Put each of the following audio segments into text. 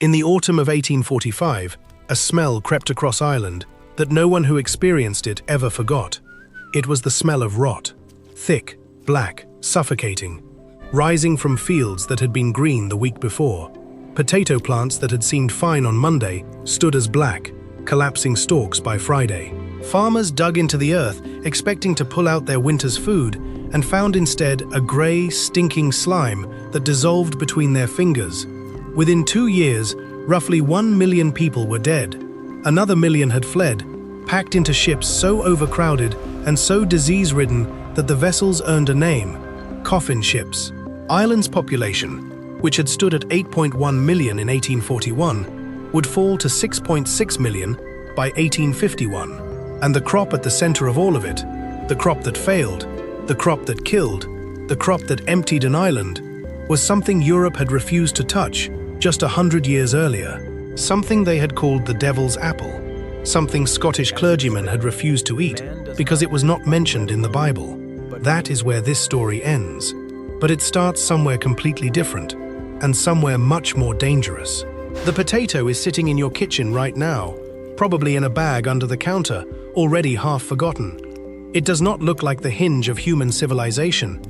In the autumn of 1845, a smell crept across Ireland that no one who experienced it ever forgot. It was the smell of rot. Thick, black, suffocating, rising from fields that had been green the week before. Potato plants that had seemed fine on Monday stood as black, collapsing stalks by Friday. Farmers dug into the earth, expecting to pull out their winter's food, and found instead a grey, stinking slime that dissolved between their fingers. Within 2 years, roughly 1 million people were dead. Another million had fled, packed into ships so overcrowded and so disease-ridden that the vessels earned a name: coffin ships. Ireland's population, which had stood at 8.1 million in 1841, would fall to 6.6 million by 1851. And the crop at the center of all of it, the crop that failed, the crop that killed, the crop that emptied an island, was something Europe had refused to touch just 100 years earlier. Something they had called the devil's apple. Something Scottish clergymen had refused to eat because it was not mentioned in the Bible. That is where this story ends. But it starts somewhere completely different, and somewhere much more dangerous. The potato is sitting in your kitchen right now, probably in a bag under the counter, already half forgotten. It does not look like the hinge of human civilization.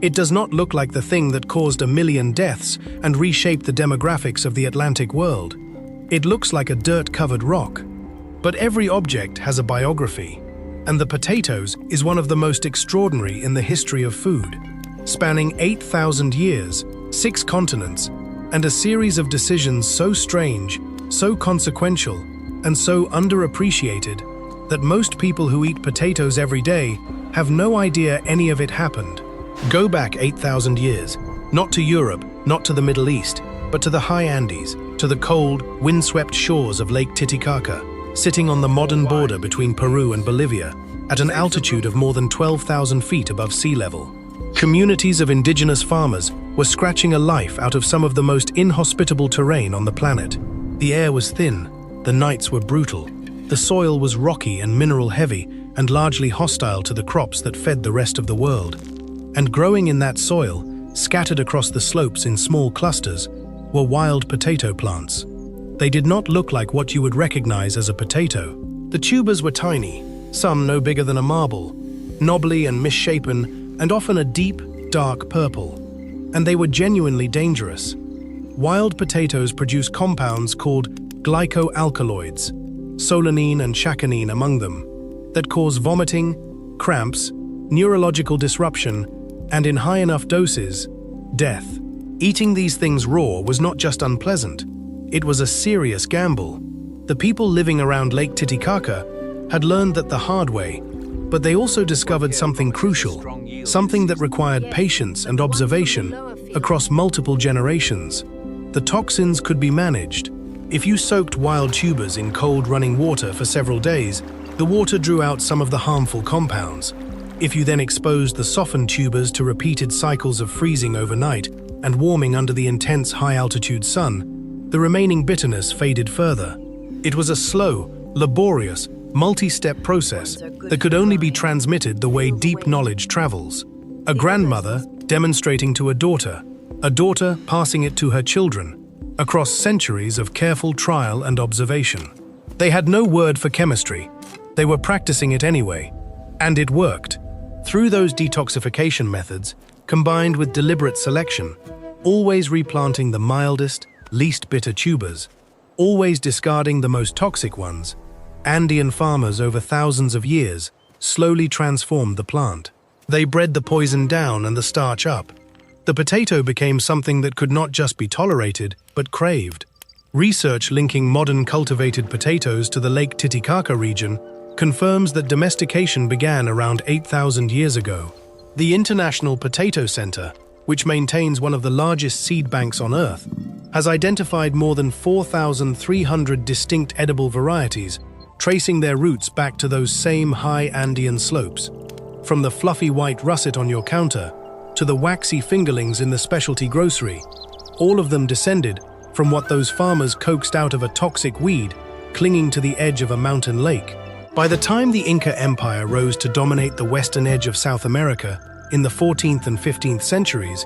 It does not look like the thing that caused 1 million deaths and reshaped the demographics of the Atlantic world. It looks like a dirt-covered rock. But every object has a biography, and the potatoes is one of the most extraordinary in the history of food, spanning 8,000 years, 6 continents, and a series of decisions so strange, so consequential, and so underappreciated that most people who eat potatoes every day have no idea any of it happened. Go back 8,000 years, not to Europe, not to the Middle East, but to the high Andes, to the cold, windswept shores of Lake Titicaca, sitting on the modern border between Peru and Bolivia, at an altitude of more than 12,000 feet above sea level. Communities of indigenous farmers were scratching a life out of some of the most inhospitable terrain on the planet. The air was thin, the nights were brutal, the soil was rocky and mineral-heavy and largely hostile to the crops that fed the rest of the world. And growing in that soil, scattered across the slopes in small clusters, were wild potato plants. They did not look like what you would recognize as a potato. The tubers were tiny, some no bigger than a marble, knobbly and misshapen, and often a deep, dark purple. And they were genuinely dangerous. Wild potatoes produce compounds called glycoalkaloids, solanine and chaconine among them, that cause vomiting, cramps, neurological disruption, and in high enough doses, death. Eating these things raw was not just unpleasant, it was a serious gamble. The people living around Lake Titicaca had learned that the hard way, but they also discovered something crucial, something that required patience and observation across multiple generations. The toxins could be managed. If you soaked wild tubers in cold running water for several days, the water drew out some of the harmful compounds. If you then exposed the softened tubers to repeated cycles of freezing overnight and warming under the intense high-altitude sun, the remaining bitterness faded further. It was a slow, laborious, multi-step process that could only be transmitted the way deep knowledge travels. A grandmother demonstrating to a daughter passing it to her children, across centuries of careful trial and observation. They had no word for chemistry. They were practicing it anyway, and it worked. Through those detoxification methods, combined with deliberate selection, always replanting the mildest, least bitter tubers, always discarding the most toxic ones, Andean farmers over thousands of years slowly transformed the plant. They bred the poison down and the starch up. The potato became something that could not just be tolerated, but craved. Research linking modern cultivated potatoes to the Lake Titicaca region confirms that domestication began around 8,000 years ago. The International Potato Center, which maintains one of the largest seed banks on Earth, has identified more than 4,300 distinct edible varieties, tracing their roots back to those same high Andean slopes. From the fluffy white russet on your counter to the waxy fingerlings in the specialty grocery, all of them descended from what those farmers coaxed out of a toxic weed clinging to the edge of a mountain lake. By the time the Inca Empire rose to dominate the western edge of South America in the 14th and 15th centuries,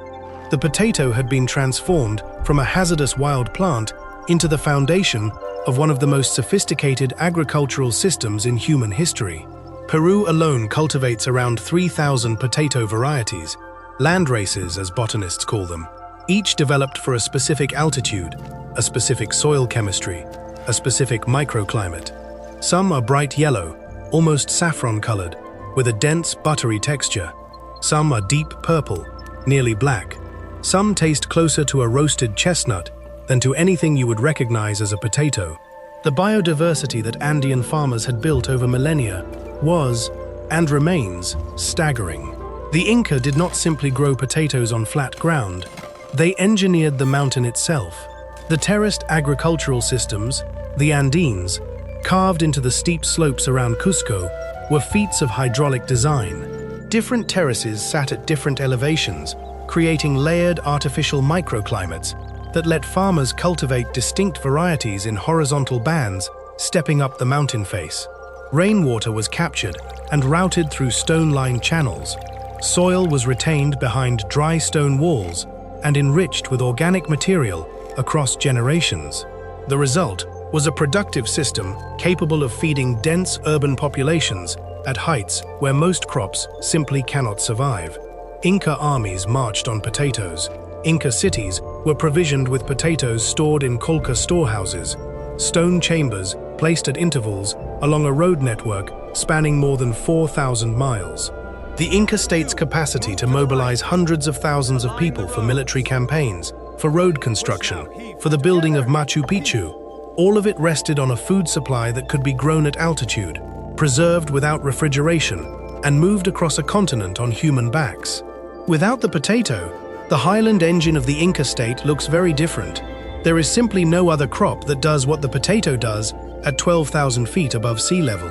the potato had been transformed from a hazardous wild plant into the foundation of one of the most sophisticated agricultural systems in human history. Peru alone cultivates around 3,000 potato varieties, land races as botanists call them, each developed for a specific altitude, a specific soil chemistry, a specific microclimate. Some are bright yellow, almost saffron-colored, with a dense, buttery texture. Some are deep purple, nearly black. Some taste closer to a roasted chestnut than to anything you would recognize as a potato. The biodiversity that Andean farmers had built over millennia was, and remains, staggering. The Inca did not simply grow potatoes on flat ground. They engineered the mountain itself. The terraced agricultural systems, the Andes, carved into the steep slopes around Cusco, were feats of hydraulic design. Different terraces sat at different elevations, creating layered artificial microclimates that let farmers cultivate distinct varieties in horizontal bands, stepping up the mountain face. Rainwater was captured and routed through stone-lined channels. Soil was retained behind dry stone walls and enriched with organic material across generations. The result was a productive system capable of feeding dense urban populations at heights where most crops simply cannot survive. Inca armies marched on potatoes. Inca cities were provisioned with potatoes stored in colca storehouses, stone chambers placed at intervals along a road network spanning more than 4,000 miles. The Inca state's capacity to mobilize hundreds of thousands of people for military campaigns, for road construction, for the building of Machu Picchu, all of it rested on a food supply that could be grown at altitude, preserved without refrigeration, and moved across a continent on human backs. Without the potato, the highland engine of the Inca state looks very different. There is simply no other crop that does what the potato does at 12,000 feet above sea level.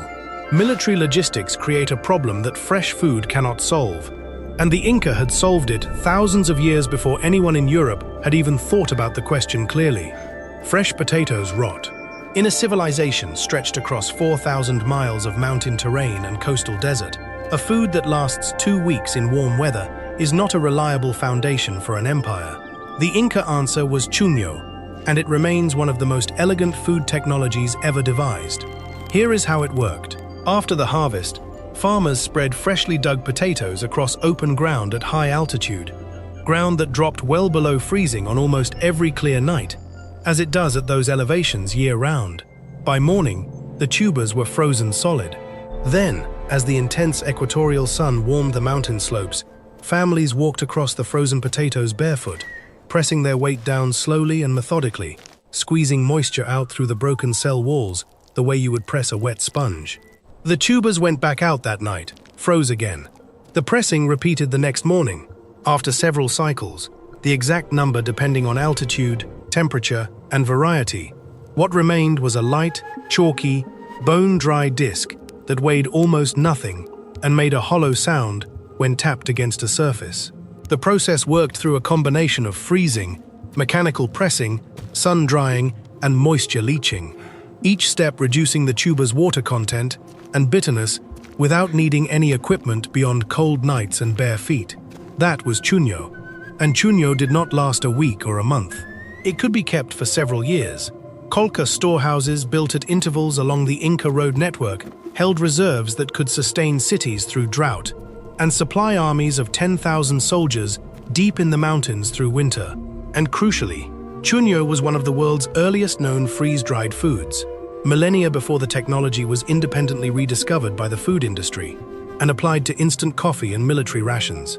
Military logistics create a problem that fresh food cannot solve, and the Inca had solved it thousands of years before anyone in Europe had even thought about the question clearly. Fresh potatoes rot. In a civilization stretched across 4,000 miles of mountain terrain and coastal desert, a food that lasts 2 weeks in warm weather is not a reliable foundation for an empire. The Inca answer was chuño, and it remains one of the most elegant food technologies ever devised. Here is how it worked. After the harvest, farmers spread freshly dug potatoes across open ground at high altitude, ground that dropped well below freezing on almost every clear night, as it does at those elevations year-round. By morning, the tubers were frozen solid. Then, as the intense equatorial sun warmed the mountain slopes, families walked across the frozen potatoes barefoot, pressing their weight down slowly and methodically, squeezing moisture out through the broken cell walls the way you would press a wet sponge. The tubers went back out that night, froze again. The pressing repeated the next morning. After several cycles, the exact number depending on altitude, temperature, and variety, what remained was a light, chalky, bone-dry disc that weighed almost nothing and made a hollow sound when tapped against a surface. The process worked through a combination of freezing, mechanical pressing, sun drying, and moisture leaching, each step reducing the tuber's water content and bitterness without needing any equipment beyond cold nights and bare feet. That was chuño, and chuño did not last a week or a month. It could be kept for several years. Colca storehouses built at intervals along the Inca road network held reserves that could sustain cities through drought and supply armies of 10,000 soldiers deep in the mountains through winter. And crucially, chuño was one of the world's earliest known freeze-dried foods, millennia before the technology was independently rediscovered by the food industry and applied to instant coffee and military rations.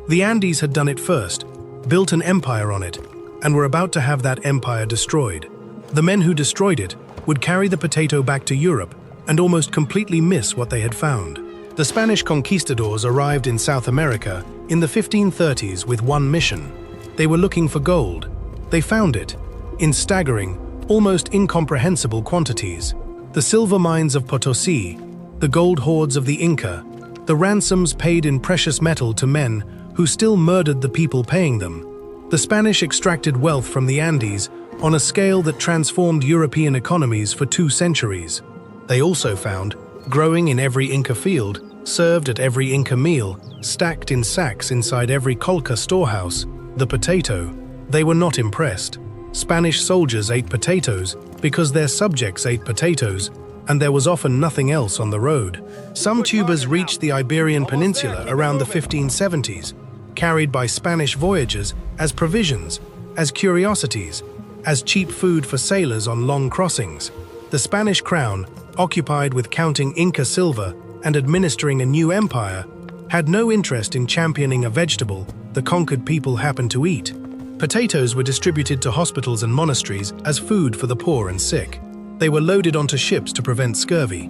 The Andes had done it first, built an empire on it, and were about to have that empire destroyed. The men who destroyed it would carry the potato back to Europe and almost completely miss what they had found. The Spanish conquistadors arrived in South America in the 1530s with one mission. They were looking for gold. They found it, in staggering, almost incomprehensible quantities. The silver mines of Potosi, the gold hoards of the Inca, the ransoms paid in precious metal to men who still murdered the people paying them. The Spanish extracted wealth from the Andes on a scale that transformed European economies for 2 centuries. They also found, growing in every Inca field, served at every Inca meal, stacked in sacks inside every colca storehouse, the potato. They were not impressed. Spanish soldiers ate potatoes because their subjects ate potatoes, and there was often nothing else on the road. Some tubers reached the Iberian Peninsula around the 1570s, carried by Spanish voyagers as provisions, as curiosities, as cheap food for sailors on long crossings. The Spanish crown, occupied with counting Inca silver and administering a new empire, had no interest in championing a vegetable the conquered people happened to eat. Potatoes were distributed to hospitals and monasteries as food for the poor and sick. They were loaded onto ships to prevent scurvy,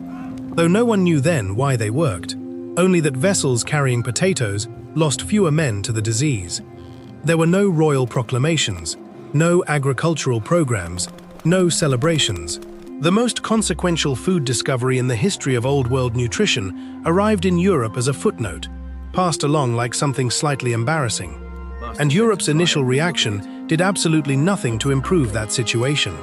though no one knew then why they worked, only that vessels carrying potatoes lost fewer men to the disease. There were no royal proclamations, no agricultural programs, no celebrations. The most consequential food discovery in the history of Old World nutrition arrived in Europe as a footnote, passed along like something slightly embarrassing. And Europe's initial reaction did absolutely nothing to improve that situation.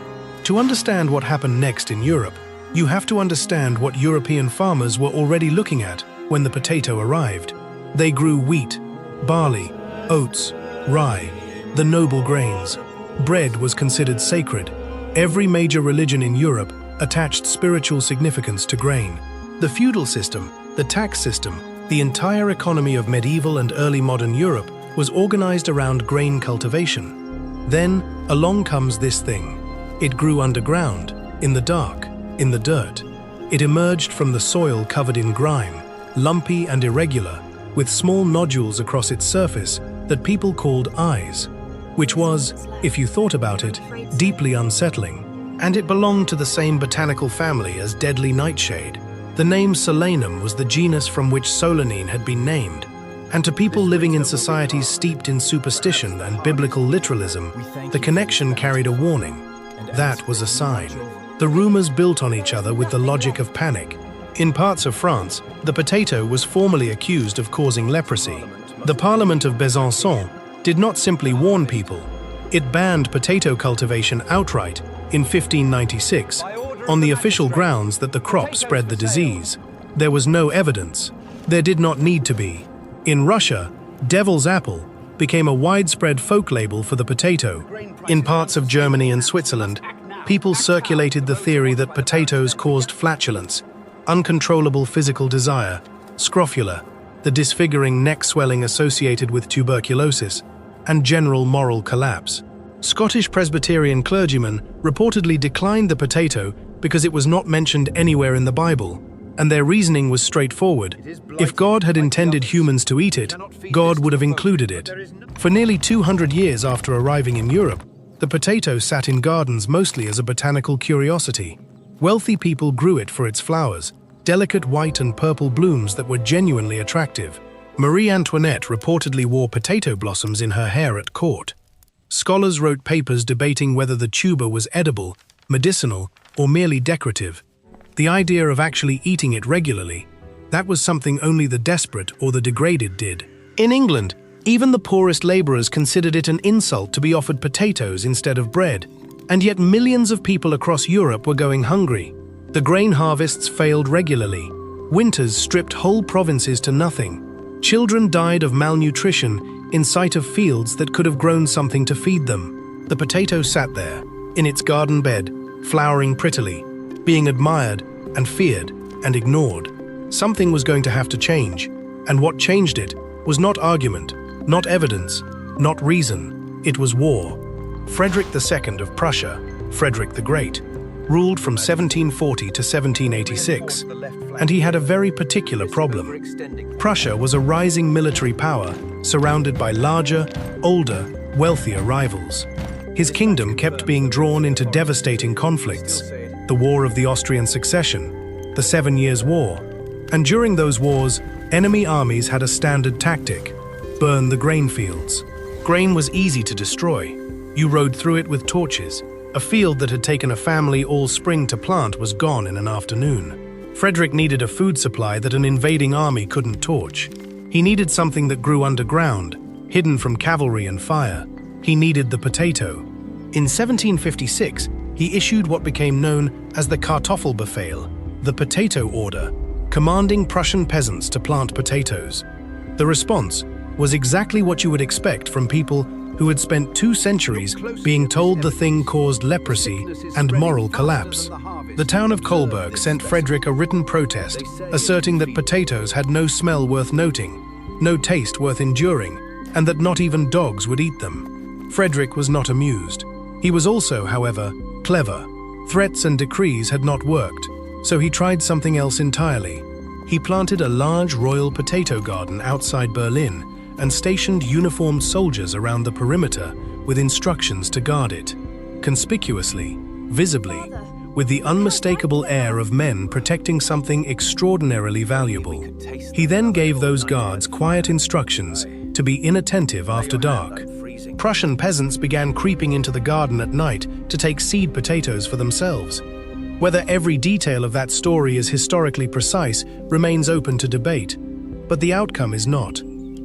To understand what happened next in Europe, you have to understand what European farmers were already looking at when the potato arrived. They grew wheat, barley, oats, rye, the noble grains. Bread was considered sacred. Every major religion in Europe attached spiritual significance to grain. The feudal system, the tax system, the entire economy of medieval and early modern Europe was organized around grain cultivation. Then, along comes this thing. It grew underground, in the dark, in the dirt. It emerged from the soil covered in grime, lumpy and irregular, with small nodules across its surface that people called eyes, which was, if you thought about it, deeply unsettling. And it belonged to the same botanical family as deadly nightshade. The name Solanum was the genus from which solanine had been named. And to people living in societies steeped in superstition and biblical literalism, the connection carried a warning. That was a sign. The rumors built on each other with the logic of panic. In parts of France, the potato was formally accused of causing leprosy. The Parliament of Besançon did not simply warn people. It banned potato cultivation outright in 1596, on the official grounds that the crop spread the disease. There was no evidence. There did not need to be. In Russia, devil's apple became a widespread folk label for the potato. In parts of Germany and Switzerland, people circulated the theory that potatoes caused flatulence, uncontrollable physical desire, scrofula, the disfiguring neck swelling associated with tuberculosis, and general moral collapse. Scottish Presbyterian clergymen reportedly declined the potato because it was not mentioned anywhere in the Bible, and their reasoning was straightforward. If God had intended humans to eat it, God would have included it. For nearly 200 years after arriving in Europe, the potato sat in gardens mostly as a botanical curiosity. Wealthy people grew it for its flowers, delicate white and purple blooms that were genuinely attractive. Marie Antoinette reportedly wore potato blossoms in her hair at court. Scholars wrote papers debating whether the tuber was edible, medicinal, or merely decorative. The idea of actually eating it regularly, that was something only the desperate or the degraded did. In England, even the poorest laborers considered it an insult to be offered potatoes instead of bread, and yet millions of people across Europe were going hungry. The grain harvests failed regularly. Winters stripped whole provinces to nothing. Children died of malnutrition in sight of fields that could have grown something to feed them. The potato sat there, in its garden bed, flowering prettily, being admired and feared and ignored. Something was going to have to change, and what changed it was not argument, not evidence, not reason. It was war. Frederick II of Prussia, Frederick the Great, ruled from 1740 to 1786, and he had a very particular problem. Prussia was a rising military power surrounded by larger, older, wealthier rivals. His kingdom kept being drawn into devastating conflicts, the War of the Austrian Succession, the 7 Years' War, and during those wars, enemy armies had a standard tactic: burn the grain fields. Grain was easy to destroy. You rode through it with torches. A field that had taken a family all spring to plant was gone in an afternoon. Frederick needed a food supply that an invading army couldn't torch. He needed something that grew underground, hidden from cavalry and fire. He needed the potato. In 1756, he issued what became known as the Kartoffelbefehl, the potato order, commanding Prussian peasants to plant potatoes. The response was exactly what you would expect from people who had spent 2 centuries being told the thing caused leprosy and moral collapse. The town of Kolberg sent Frederick a written protest, asserting that potatoes had no smell worth noting, no taste worth enduring, and that not even dogs would eat them. Frederick was not amused. He was also, however, clever. Threats and decrees had not worked, so he tried something else entirely. He planted a large royal potato garden outside Berlin and stationed uniformed soldiers around the perimeter with instructions to guard it. Conspicuously, visibly, with the unmistakable air of men protecting something extraordinarily valuable. He then gave those guards quiet instructions to be inattentive after dark. Prussian peasants began creeping into the garden at night to take seed potatoes for themselves. Whether every detail of that story is historically precise remains open to debate, but the outcome is not.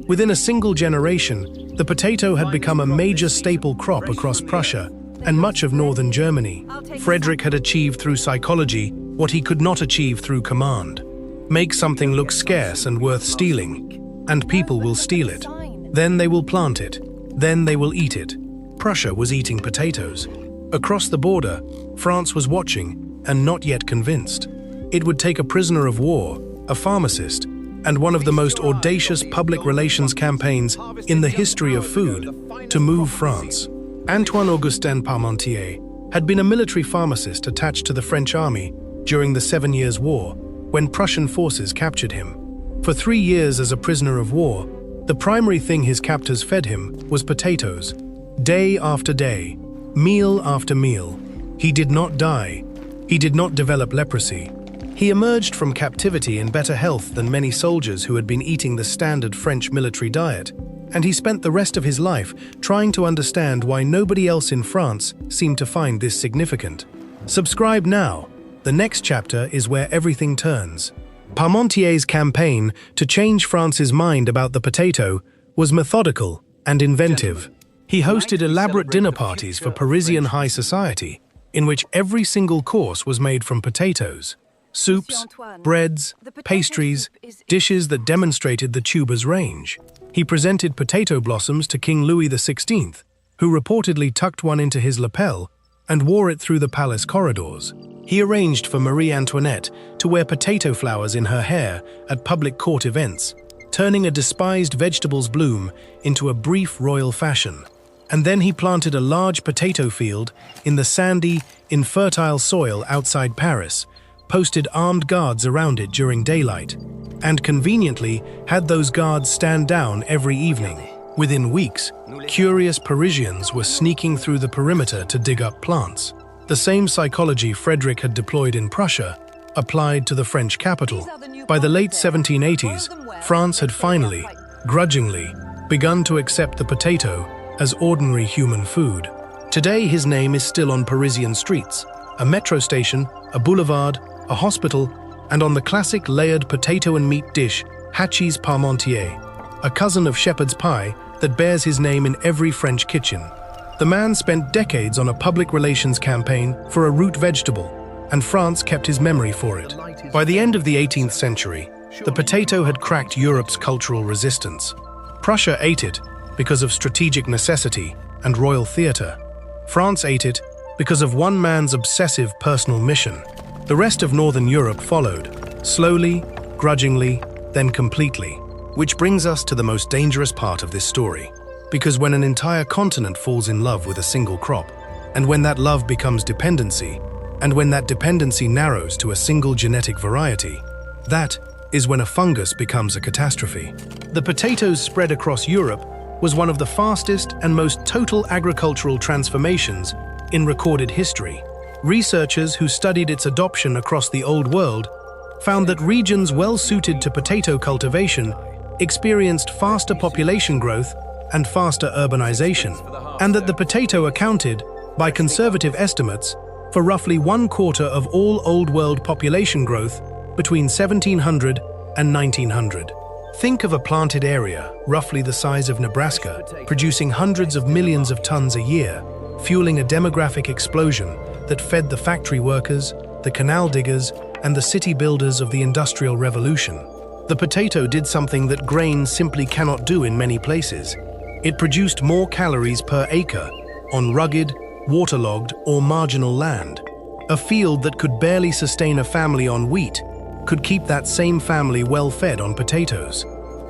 Within a single generation, the potato had become a major staple crop across Prussia and much of northern Germany. Frederick had achieved through psychology what he could not achieve through command. Make something look scarce and worth stealing, and people will steal it. Then they will plant it. Then they will eat it. Prussia was eating potatoes. Across the border, France was watching and not yet convinced. It would take a prisoner of war, a pharmacist, and one of the most audacious public relations campaigns in the history of food to move France. Antoine-Augustin Parmentier had been a military pharmacist attached to the French army during the 7 Years' War, when Prussian forces captured him. For 3 years as a prisoner of war, the primary thing his captors fed him was potatoes. Day after day, meal after meal. He did not die. He did not develop leprosy. He emerged from captivity in better health than many soldiers who had been eating the standard French military diet, and he spent the rest of his life trying to understand why nobody else in France seemed to find this significant. Subscribe now. The next chapter is where everything turns. Parmentier's campaign to change France's mind about the potato was methodical and inventive. He hosted elaborate dinner parties for Parisian high society, in which every single course was made from potatoes. Soups, breads, pastries, dishes that demonstrated the tuber's range. He presented potato blossoms to King Louis XVI, who reportedly tucked one into his lapel and wore it through the palace corridors. He arranged for Marie Antoinette to wear potato flowers in her hair at public court events, turning a despised vegetable's bloom into a brief royal fashion. And then he planted a large potato field in the sandy, infertile soil outside Paris, posted armed guards around it during daylight, and conveniently had those guards stand down every evening. Within weeks, curious Parisians were sneaking through the perimeter to dig up plants. The same psychology Frederick had deployed in Prussia applied to the French capital. By the late 1780s, France had finally, grudgingly, begun to accept the potato as ordinary human food. Today, his name is still on Parisian streets, a metro station, a boulevard, a hospital, and on the classic layered potato and meat dish, Hachis Parmentier, a cousin of shepherd's pie that bears his name in every French kitchen. The man spent decades on a public relations campaign for a root vegetable, and France kept his memory for it. By the end of the 18th century, the potato had cracked Europe's cultural resistance. Prussia ate it because of strategic necessity and royal theatre. France ate it because of one man's obsessive personal mission. The rest of Northern Europe followed, slowly, grudgingly, then completely. Which brings us to the most dangerous part of this story. Because when an entire continent falls in love with a single crop, and when that love becomes dependency, and when that dependency narrows to a single genetic variety, that is when a fungus becomes a catastrophe. The potato's spread across Europe was one of the fastest and most total agricultural transformations in recorded history. Researchers who studied its adoption across the Old World found that regions well suited to potato cultivation experienced faster population growth and faster urbanization, and that the potato accounted, by conservative estimates, for roughly 1/4 of all Old World population growth between 1700 and 1900. Think of a planted area, roughly the size of Nebraska, producing hundreds of millions of tons a year, fueling a demographic explosion that fed the factory workers, the canal diggers, and the city builders of the Industrial Revolution. The potato did something that grain simply cannot do in many places. It produced more calories per acre on rugged, waterlogged, or marginal land. A field that could barely sustain a family on wheat could keep that same family well fed on potatoes.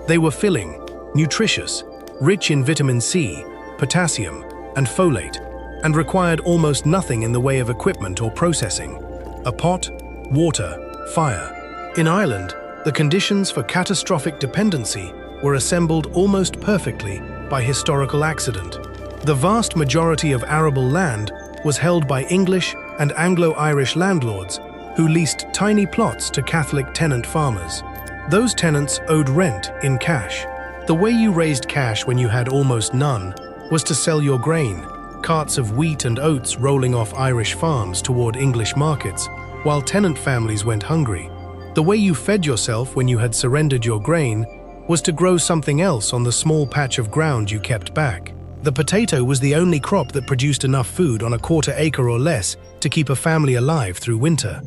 They were filling, nutritious, rich in vitamin C, potassium, and folate, and required almost nothing in the way of equipment or processing. A pot, water, fire. In Ireland, the conditions for catastrophic dependency were assembled almost perfectly by historical accident. The vast majority of arable land was held by English and Anglo-Irish landlords who leased tiny plots to Catholic tenant farmers. Those tenants owed rent in cash. The way you raised cash when you had almost none was to sell your grain, carts of wheat and oats rolling off Irish farms toward English markets, while tenant families went hungry. The way you fed yourself when you had surrendered your grain was to grow something else on the small patch of ground you kept back. The potato was the only crop that produced enough food on a quarter acre or less to keep a family alive through winter.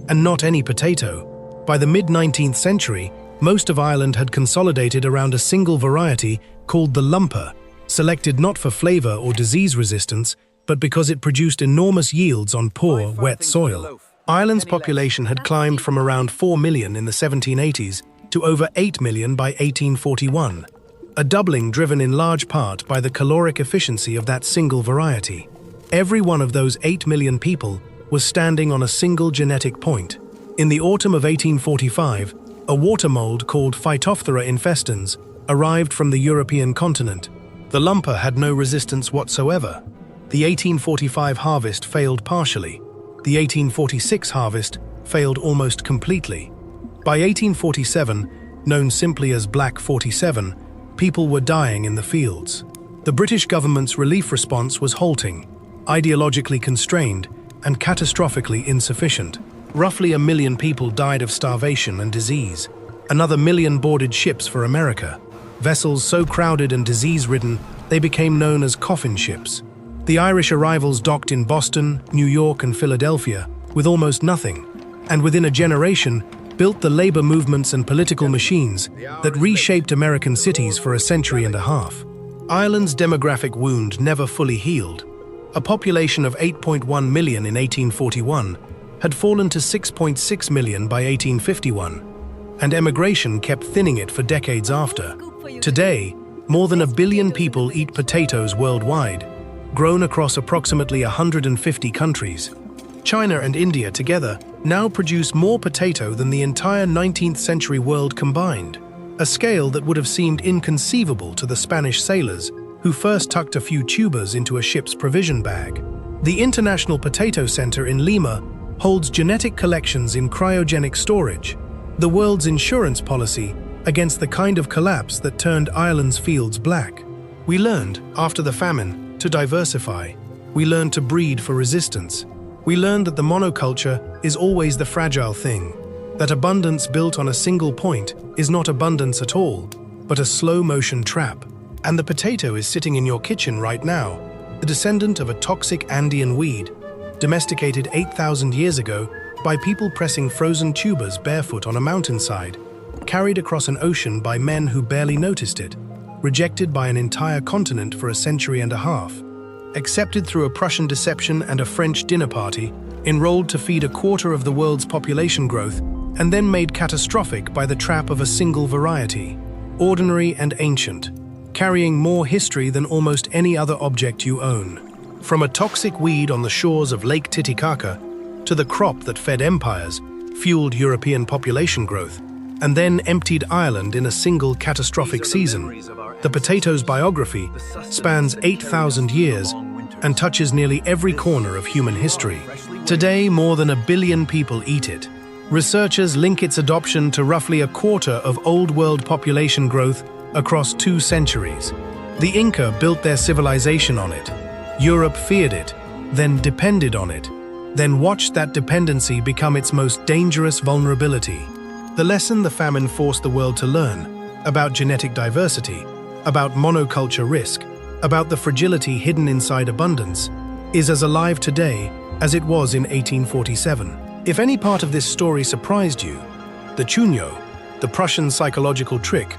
And not any potato. By the mid-19th century, most of Ireland had consolidated around a single variety called the lumper, selected not for flavor or disease resistance, but because it produced enormous yields on poor, wet soil. Ireland's population had climbed from around 4 million in the 1780s to over 8 million by 1841, a doubling driven in large part by the caloric efficiency of that single variety. Every one of those 8 million people was standing on a single genetic point. In the autumn of 1845, a water mold called Phytophthora infestans arrived from the European continent. The lumper had no resistance whatsoever. The 1845 harvest failed partially. The 1846 harvest failed almost completely. By 1847, known simply as Black 47, people were dying in the fields. The British government's relief response was halting, ideologically constrained, and catastrophically insufficient. Roughly 1 million people died of starvation and disease. Another 1 million boarded ships for America. Vessels so crowded and disease-ridden, they became known as coffin ships. The Irish arrivals docked in Boston, New York, and Philadelphia with almost nothing, and within a generation, built the labor movements and political machines that reshaped American cities for a century and a half. Ireland's demographic wound never fully healed. A population of 8.1 million in 1841 had fallen to 6.6 million by 1851, and emigration kept thinning it for decades after. Today, more than 1 billion people eat potatoes worldwide, grown across approximately 150 countries. China and India together now produce more potato than the entire 19th century world combined, a scale that would have seemed inconceivable to the Spanish sailors who first tucked a few tubers into a ship's provision bag. The International Potato Center in Lima holds genetic collections in cryogenic storage, the world's insurance policy against the kind of collapse that turned Ireland's fields black. We learned, after the famine, to diversify. We learned to breed for resistance. We learned that the monoculture is always the fragile thing, that abundance built on a single point is not abundance at all, but a slow-motion trap. And the potato is sitting in your kitchen right now, the descendant of a toxic Andean weed, domesticated 8,000 years ago by people pressing frozen tubers barefoot on a mountainside, carried across an ocean by men who barely noticed it, rejected by an entire continent for a century and a half, accepted through a Prussian deception and a French dinner party, enrolled to feed a quarter of the world's population growth, and then made catastrophic by the trap of a single variety, ordinary and ancient, carrying more history than almost any other object you own. From a toxic weed on the shores of Lake Titicaca to the crop that fed empires, fueled European population growth, and then emptied Ireland in a single catastrophic season, the potato's biography spans 8,000 years and touches nearly every corner of human history. Today, more than 1 billion people eat it. Researchers link its adoption to roughly a quarter of Old World population growth across 2 centuries. The Inca built their civilization on it. Europe feared it, then depended on it, then watched that dependency become its most dangerous vulnerability. The lesson the famine forced the world to learn about genetic diversity, about monoculture risk, about the fragility hidden inside abundance, is as alive today as it was in 1847. If any part of this story surprised you, the chunyo, the Prussian psychological trick,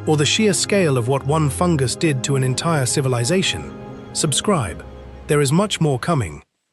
or the sheer scale of what one fungus did to an entire civilization, subscribe. There is much more coming.